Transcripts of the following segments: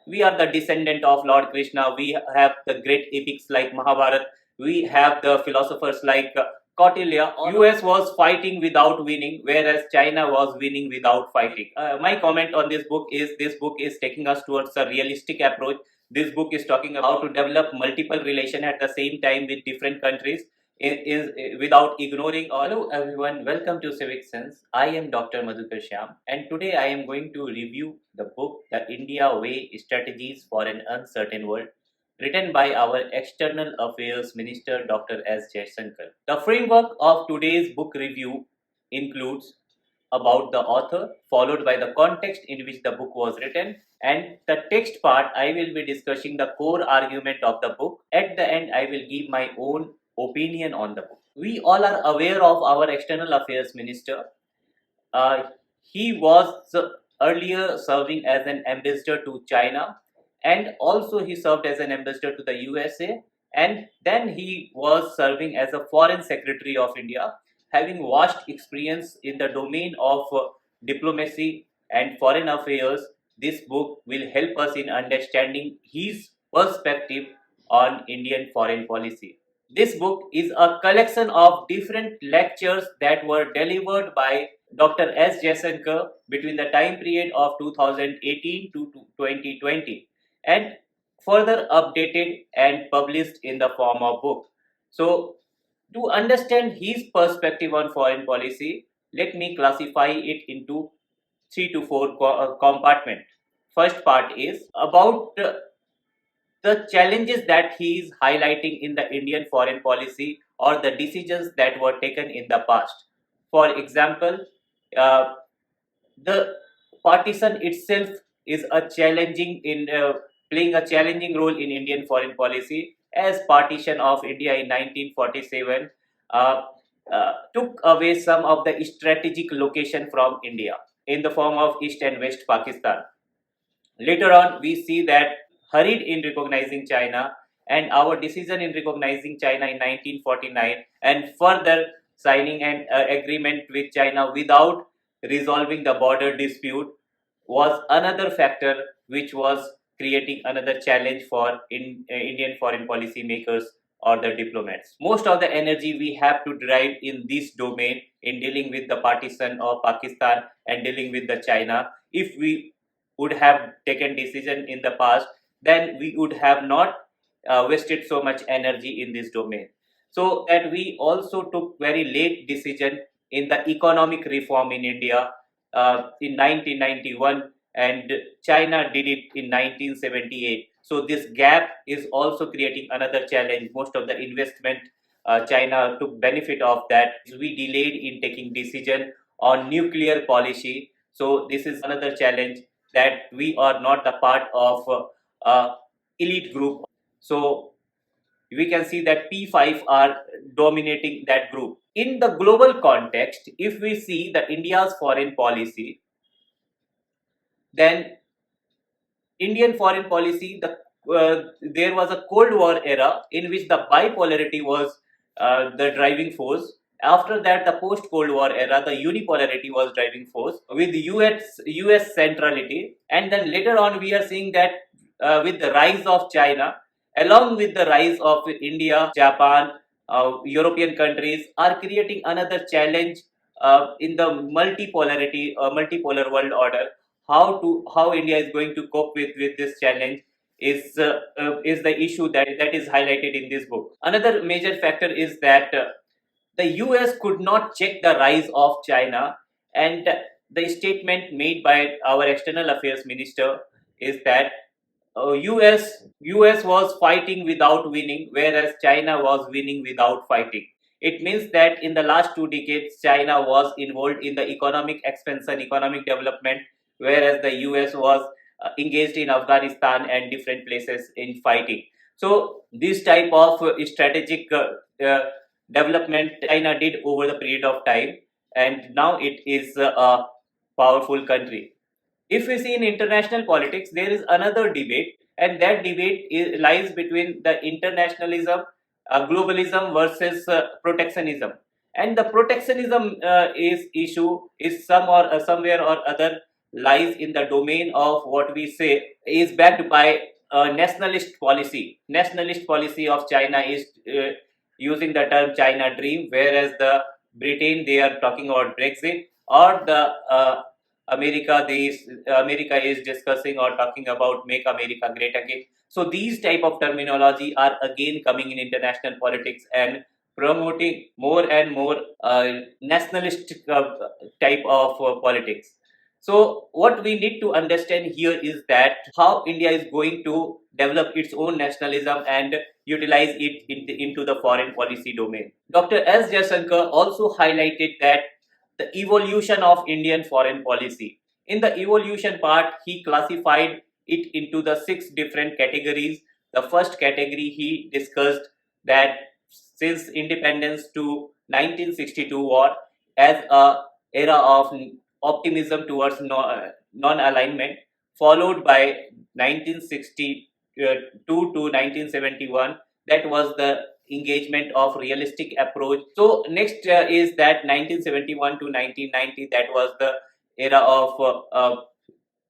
We are the descendant of Lord Krishna. We have the great epics like Mahabharata. We have the philosophers like Kautilya. US was fighting without winning, whereas China was winning without fighting. My comment on this book is taking us towards a realistic approach. This book is talking about how to develop multiple relation at the same time with different countries is without ignoring all. Hello everyone, welcome to Civic Sense. I am Dr. Madhukar Shyam, and today I am going to review the book The India Way Strategies for an Uncertain World, written by our External Affairs Minister Dr. S. Jaishankar. The framework of today's book review includes about the author, followed by the context in which the book was written, and the text part. I will be discussing the core argument of the book. At the end, I will give my own opinion on the book. We all are aware of our External Affairs Minister. Uh, he was earlier serving as an ambassador to China, and also he served as an ambassador to the USA, and then he was serving as a foreign secretary of India, having vast experience in the domain of diplomacy and foreign affairs. This book will help us in understanding his perspective on Indian foreign policy. This book is a collection of different lectures that were delivered by Dr. S. Jaishankar between the time period of 2018 to 2020 and further updated and published in the form of book. So, to understand his perspective on foreign policy, let me classify it into three to four compartments. First part is about the challenges that he is highlighting in the Indian foreign policy or the decisions that were taken in the past. For example, uh, the partition itself is a challenging in playing a challenging role in Indian foreign policy, as partition of India in 1947 uh, took away some of the strategic location from India in the form of East and West Pakistan. Later on, we see that hurried in recognizing China and our decision in recognizing China in 1949 and further signing an agreement with China without resolving the border dispute was another factor which was creating another challenge for Indian foreign policy makers or the diplomats. Most of the energy we have to derive in this domain in dealing with the partition of Pakistan and dealing with the China. If we would have taken decision in the past, then we would have not wasted so much energy in this domain. So that we also took very late decision in the economic reform in India in 1991, and China did it in 1978. So this gap is also creating another challenge. Most of the investment China took benefit of that. We delayed in taking decision on nuclear policy. So this is another challenge, that we are not a part of elite group. So we can see that P5 are dominating that group. In the global context, if we see the India's foreign policy, then Indian foreign policy, there was a Cold War era in which the bipolarity was the driving force. After that, the post-Cold War era, the unipolarity was driving force with US centrality. And then later on, we are seeing that with the rise of China, along with the rise of India, Japan, European countries are creating another challenge in the multipolar world order. How India is going to cope with this challenge is the issue that is highlighted in this book. Another major factor is that the US could not check the rise of China, and the statement made by our external affairs minister is that US was fighting without winning, whereas China was winning without fighting. It means that in the last 2 decades, China was involved in the economic expansion, economic development, whereas the US was engaged in Afghanistan and different places in fighting. So this type of strategic development China did over the period of time, and now it is a powerful country. If we see in international politics, there is another debate, and that debate lies between the internationalism, globalism versus protectionism. And the protectionism is issue is somewhere or other. lies in the domain of what we say is backed by a nationalist policy. Nationalist policy of China is using the term China Dream, whereas the Britain they are talking about Brexit, or the America is discussing or talking about Make America Great Again. So these type of terminology are again coming in international politics and promoting more and more nationalistic type of politics. So what we need to understand here is that how India is going to develop its own nationalism and utilize it into the foreign policy domain. Dr. S. Jaishankar also highlighted that the evolution of Indian foreign policy. In the evolution part, he classified it into the 6 different categories. The first category he discussed that since independence to 1962 war as a era of optimism towards non-alignment, followed by 1962 to 1971. That was the engagement of realistic approach. So next is that 1971 to 1990. That was the era of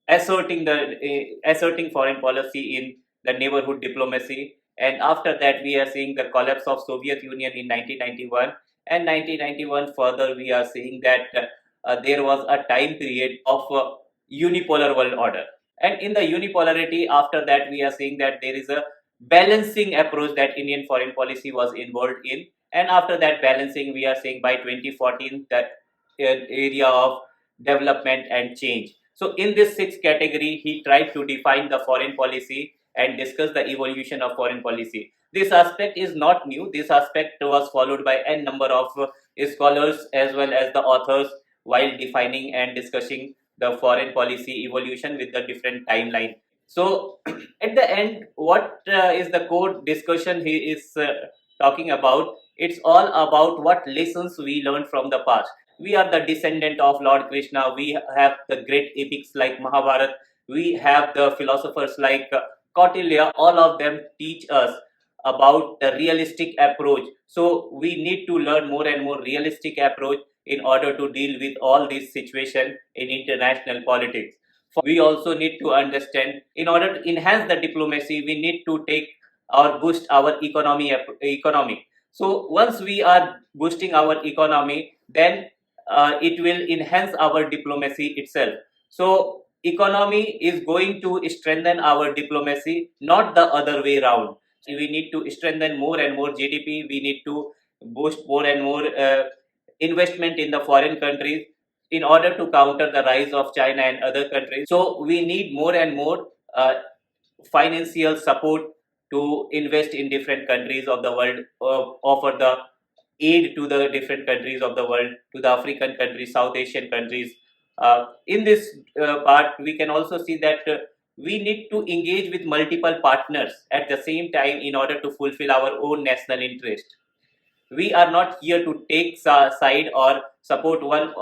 asserting foreign policy in the neighborhood diplomacy. And after that, we are seeing the collapse of Soviet Union in 1991. And 1991 further, we are seeing that there was a time period of unipolar world order. And in the unipolarity, after that, we are seeing that there is a balancing approach that Indian foreign policy was involved in. And after that balancing, we are seeing by 2014 that area of development and change. So in this 6 category, he tried to define the foreign policy and discuss the evolution of foreign policy. This aspect is not new. This aspect was followed by n number of scholars as well as the authors while defining and discussing the foreign policy evolution with the different timeline. So at the end, what is the core discussion he is talking about? It's all about what lessons we learned from the past. We are the descendant of Lord Krishna. We have the great epics like Mahabharata. We have the philosophers like Kautilya. All of them teach us about the realistic approach. So we need to learn more and more realistic approach in order to deal with all these situation in international politics. We also need to understand in order to enhance the diplomacy, we need to take or boost our economy. So once we are boosting our economy, then it will enhance our diplomacy itself. So economy is going to strengthen our diplomacy, not the other way around. We need to strengthen more and more GDP. We need to boost more and more investment in the foreign countries in order to counter the rise of China and other countries. So we need more and more financial support to invest in different countries of the world, offer the aid to the different countries of the world, to the African countries, South Asian countries. In this part, we can also see that we need to engage with multiple partners at the same time in order to fulfill our own national interest. We are not here to take side or support one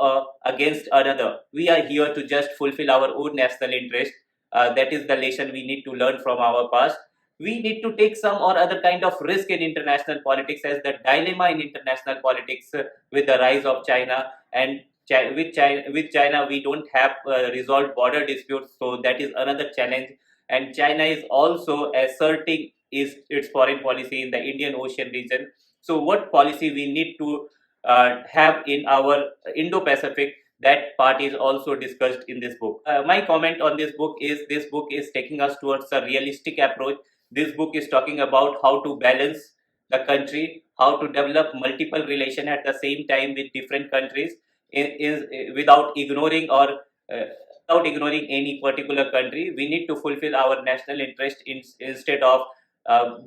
against another. We are here to just fulfill our own national interest. That is the lesson we need to learn from our past. We need to take some or other kind of risk in international politics, as the dilemma in international politics with the rise of China and with China we don't have resolved border disputes, so that is another challenge. And China is also asserting its foreign policy in the Indian Ocean region. So what policy we need to have in our Indo-Pacific, that part is also discussed in this book. My comment on this book is taking us towards a realistic approach. This book is talking about how to balance the country, how to develop multiple relations at the same time with different countries, without ignoring any particular country. We need to fulfill our national interest instead of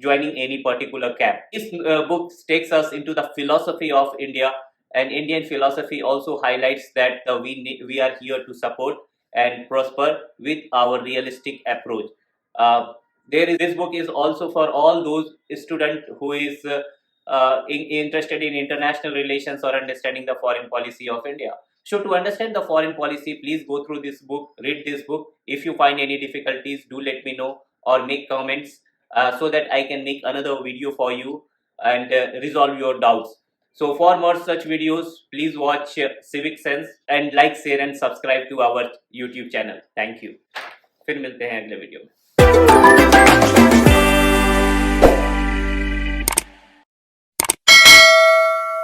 joining any particular camp. This book takes us into the philosophy of India, and Indian philosophy also highlights that we are here to support and prosper with our realistic approach. This book is also for all those students who is interested in international relations or understanding the foreign policy of India. So to understand the foreign policy, please go through this book, read this book. If you find any difficulties, do let me know or make comments so that I can make another video for you and resolve your doubts. So for more such videos, please watch Civic Sense and like, share and subscribe to our YouTube channel. Thank you. फिर मिलते हैं अगले video में.